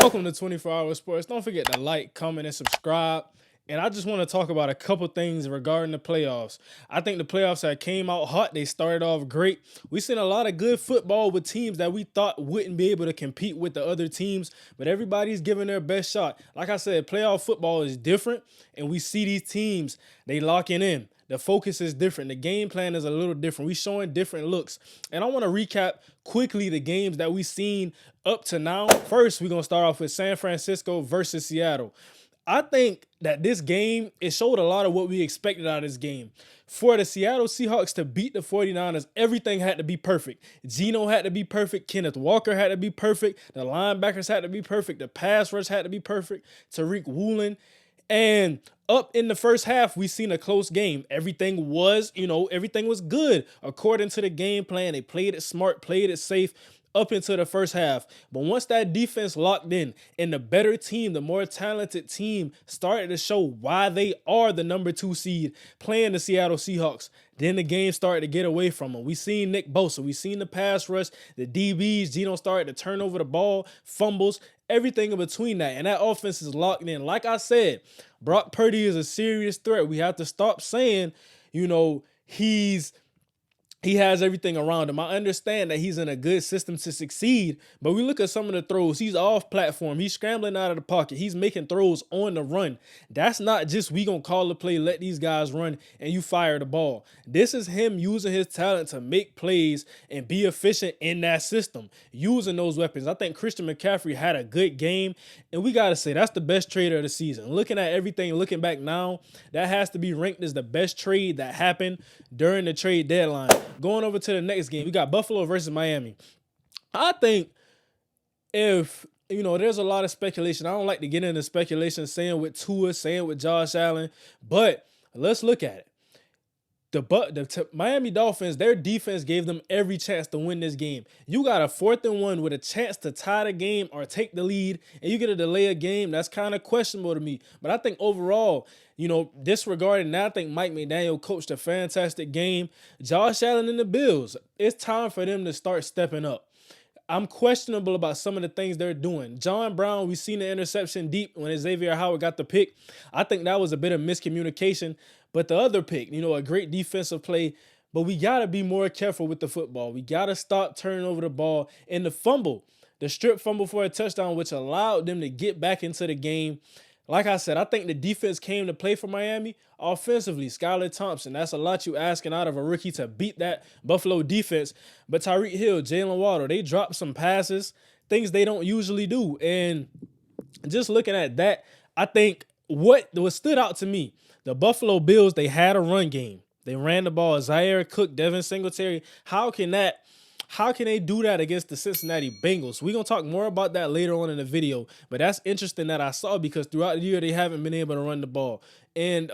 Welcome to 24 Hour Sports. Don't forget to like, comment, and subscribe. And I just want to talk about a couple things regarding the playoffs. I think the playoffs have came out hot. They started off great. We've seen a lot of good football with teams that we thought wouldn't be able to compete with the other teams, but everybody's giving their best shot. Like I said, playoff football is different, and we see these teams, they locking in. The focus is different. The game plan is a little different. We showing different looks. And I want to recap quickly the games that we've seen up to now. First, we're going to start off with San Francisco versus Seattle. I think that this game, it showed a lot of what we expected out of this game. For the Seattle Seahawks to beat the 49ers, everything had to be perfect. Geno had to be perfect. Kenneth Walker had to be perfect. The linebackers had to be perfect. The pass rush had to be perfect. Tariq Woolen. And up in the first half, we seen a close game. Everything was good according to the game plan. They played it smart, played it safe up into the first half. But once that defense locked in and the better team, the more talented team started to show why they are the number 2 seed playing the Seattle Seahawks, then the game started to get away from them. We seen Nick Bosa. We seen the pass rush, the DBs. Geno started to turn over the ball, fumbles, everything in between that. And that offense is locked in. Like I said, Brock Purdy is a serious threat. We have to stop saying, he has everything around him. I understand that he's in a good system to succeed, but we look at some of the throws. He's off platform. He's scrambling out of the pocket. He's making throws on the run. That's not just we gonna call the play, let these guys run, and you fire the ball. This is him using his talent to make plays and be efficient in that system, using those weapons. I think Christian McCaffrey had a good game, and we gotta say that's the best trader of the season. Looking at everything, looking back now, that has to be ranked as the best trade that happened during the trade deadline. Going over to the next game, we got Buffalo versus Miami. I think there's a lot of speculation. I don't like to get into speculation, saying with Tua, saying with Josh Allen, but let's look at it. The Miami Dolphins, their defense gave them every chance to win this game. You got a 4th and 1 with a chance to tie the game or take the lead, and you get a delay a game. That's kind of questionable to me. But I think overall, disregarding that, I think Mike McDaniel coached a fantastic game. Josh Allen and the Bills, it's time for them to start stepping up. I'm questionable about some of the things they're doing. John Brown, we seen the interception deep when Xavier Howard got the pick. I think that was a bit of miscommunication. But the other pick, a great defensive play. But we got to be more careful with the football. We got to stop turning over the ball. And the fumble, the strip fumble for a touchdown, which allowed them to get back into the game. Like I said, I think the defense came to play for Miami. Offensively, Skylar Thompson, that's a lot you asking out of a rookie to beat that Buffalo defense. But Tyreek Hill, Jalen Waddle, they dropped some passes, things they don't usually do. And just looking at that, I think what stood out to me, the Buffalo Bills, they had a run game. They ran the ball. Zaire Cook, Devin Singletary. How can they do that against the Cincinnati Bengals? We're going to talk more about that later on in the video, but that's interesting that I saw because throughout the year, they haven't been able to run the ball. And,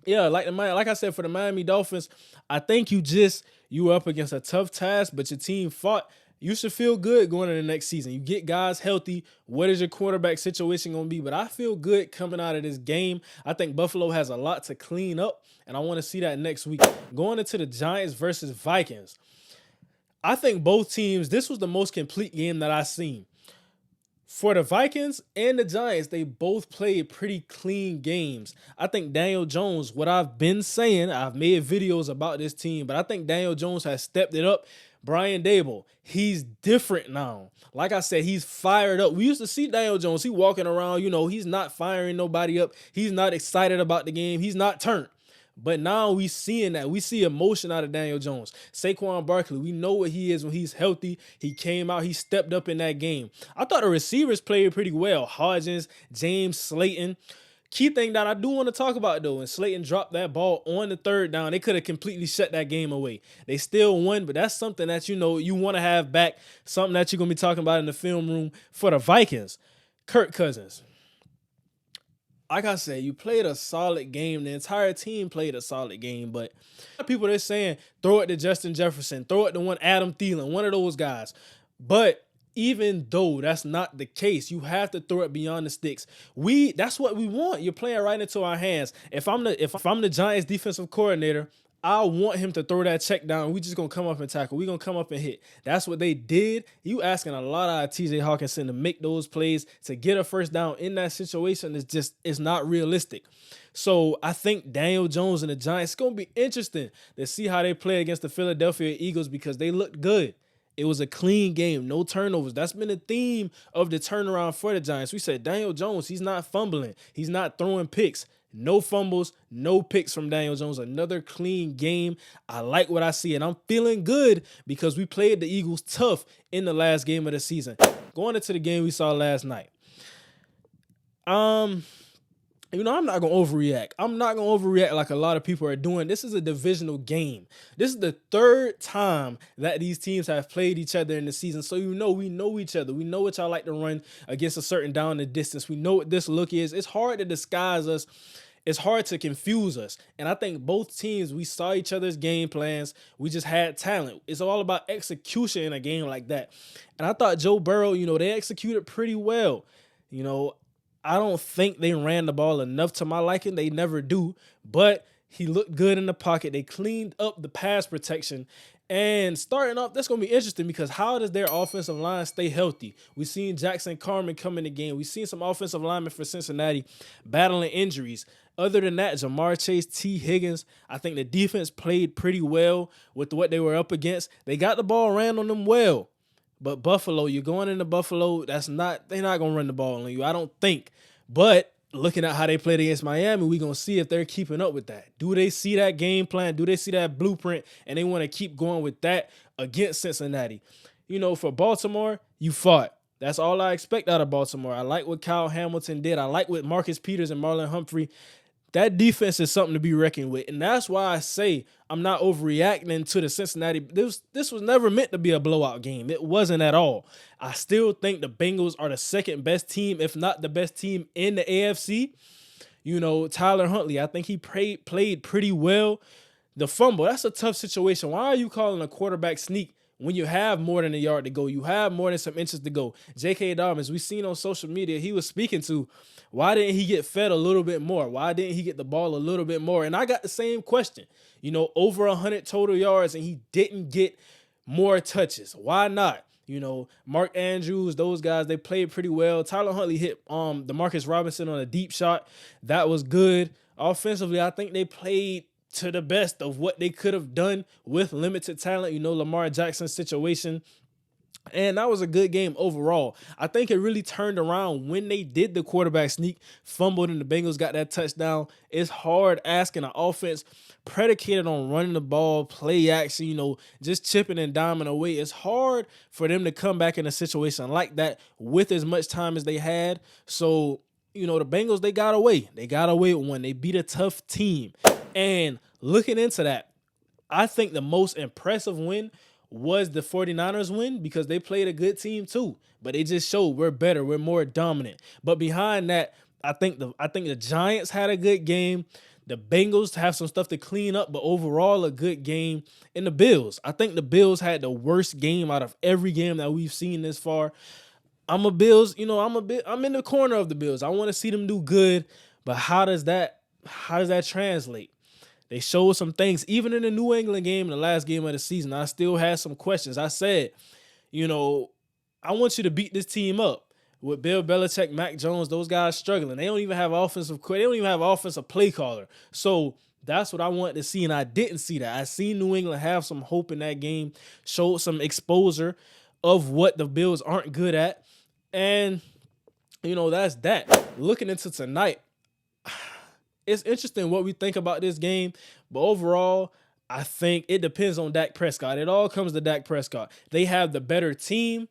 like I said, for the Miami Dolphins, I think you up against a tough task, but your team fought. You should feel good going into the next season. You get guys healthy. What is your quarterback situation going to be? But I feel good coming out of this game. I think Buffalo has a lot to clean up, and I want to see that next week. Going into the Giants versus Vikings, I think both teams, this was the most complete game that I've seen. For the Vikings and the Giants, they both played pretty clean games. I think Daniel Jones, what I've been saying, I've made videos about this team, but I think Daniel Jones has stepped it up. Brian Dable, he's different now. Like I said, he's fired up. We used to see Daniel Jones, he walking around, he's not firing nobody up. He's not excited about the game. He's not turned. But now we seeing that. We see emotion out of Daniel Jones. Saquon Barkley, we know what he is when he's healthy. He came out. He stepped up in that game. I thought the receivers played pretty well. Hodgins, James, Slayton. Key thing that I do want to talk about, though, when Slayton dropped that ball on the 3rd down, they could have completely shut that game away. They still won, but that's something that, you want to have back, something that you're going to be talking about in the film room for the Vikings. Kirk Cousins. Like I said, you played a solid game. The entire team played a solid game, but people, they're saying throw it to Justin Jefferson, throw it to Adam Thielen, one of those guys. But even though that's not the case, you have to throw it beyond the sticks. That's what we want. You're playing right into our hands. If I'm the Giants defensive coordinator, I want him to throw that check down. We just gonna come up and tackle. We gonna come up and hit. That's what they did. You asking a lot out of TJ Hawkinson to make those plays to get a first down in that situation is just it's not realistic. So I think Daniel Jones and the Giants, it's gonna be interesting to see how they play against the Philadelphia Eagles because they looked good. It was a clean game, no turnovers. That's been the theme of the turnaround for the Giants. We said Daniel Jones, he's not fumbling, he's not throwing picks. No fumbles, no picks from Daniel Jones. Another clean game. I like what I see, and I'm feeling good because we played the Eagles tough in the last game of the season. Going into the game we saw last night. I'm not going to overreact. I'm not going to overreact like a lot of people are doing. This is a divisional game. This is the third time that these teams have played each other in the season. So, we know each other. We know what y'all like to run against a certain down the distance. We know what this look is. It's hard to disguise us. It's hard to confuse us. And I think both teams, we saw each other's game plans. We just had talent. It's all about execution in a game like that. And I thought Joe Burrow, they executed pretty well. I don't think they ran the ball enough to my liking. They never do. But he looked good in the pocket. They cleaned up the pass protection. And starting off, that's going to be interesting because how does their offensive line stay healthy? We've seen Jackson Carman come in the game. We've seen some offensive linemen for Cincinnati battling injuries. Other than that, Jamar Chase, T. Higgins, I think the defense played pretty well with what they were up against. They got the ball ran on them well. But Buffalo, you're going into Buffalo, they're not going to run the ball on you, I don't think. But looking at how they played against Miami, we're going to see if they're keeping up with that. Do they see that game plan? Do they see that blueprint? And they want to keep going with that against Cincinnati. For Baltimore, you fought. That's all I expect out of Baltimore. I like what Kyle Hamilton did. I like what Marcus Peters and Marlon Humphrey. That defense is something to be reckoned with. And that's why I say I'm not overreacting to the Cincinnati. This was never meant to be a blowout game. It wasn't at all. I still think the Bengals are the second best team, if not the best team in the AFC. Tyler Huntley, I think he played pretty well. The fumble, that's a tough situation. Why are you calling a quarterback sneak when you have more than a yard to go? You have more than some inches to go. J.K. Dobbins, we seen on social media, he was speaking to, why didn't he get fed a little bit more? Why didn't he get the ball a little bit more? And I got the same question. Over 100 total yards, and he didn't get more touches. Why not? Mark Andrews, those guys, they played pretty well. Tyler Huntley hit DeMarcus Robinson on a deep shot. That was good. Offensively, I think they played to the best of what they could have done with limited talent. Lamar Jackson's situation. And that was a good game overall. I think it really turned around when they did the quarterback sneak, fumbled, and the Bengals got that touchdown. It's hard asking an offense predicated on running the ball, play action, just chipping and diming away. It's hard for them to come back in a situation like that with as much time as they had. So, the Bengals, they got away. They got away with one. They beat a tough team. And looking into that, I think the most impressive win was the 49ers win because they played a good team too. But they just showed we're better, we're more dominant. But behind that, I think the Giants had a good game. The Bengals have some stuff to clean up, but overall a good game. And the Bills, I think the Bills had the worst game out of every game that we've seen this far. I'm in the corner of the Bills. I want to see them do good, but how does that translate? They showed some things, even in the New England game, the last game of the season. I still had some questions. I said, I want you to beat this team up. With Bill Belichick, Mac Jones, those guys struggling. They don't even have offensive play caller. So that's what I wanted to see, and I didn't see that. I seen New England have some hope in that game, showed some exposure of what the Bills aren't good at. And, that's that. Looking into tonight, it's interesting what we think about this game, but overall, I think it depends on Dak Prescott. It all comes to Dak Prescott. They have the better team.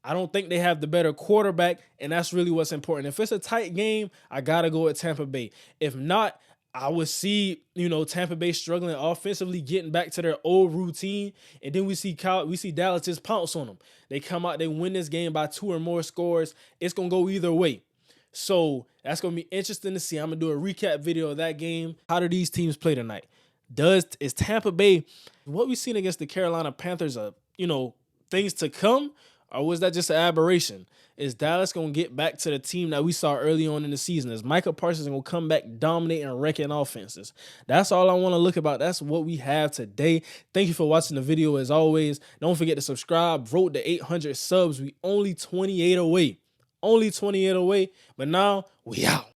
I don't think they have the better quarterback, and that's really what's important. If it's a tight game, I got to go with Tampa Bay. If not, I would see, Tampa Bay struggling offensively, getting back to their old routine, and then we see Dallas just pounce on them. They come out, they win this game by 2 or more scores. It's going to go either way. So that's going to be interesting to see. I'm going to do a recap video of that game. How do these teams play tonight? Is Tampa Bay, what we've seen against the Carolina Panthers, things to come? Or was that just an aberration? Is Dallas going to get back to the team that we saw early on in the season? Is Micah Parsons going to come back, dominate, and wrecking offenses? That's all I want to look about. That's what we have today. Thank you for watching the video as always. Don't forget to subscribe. Road to 800 subs. We only 28 away. Only 28 away. But now, we out.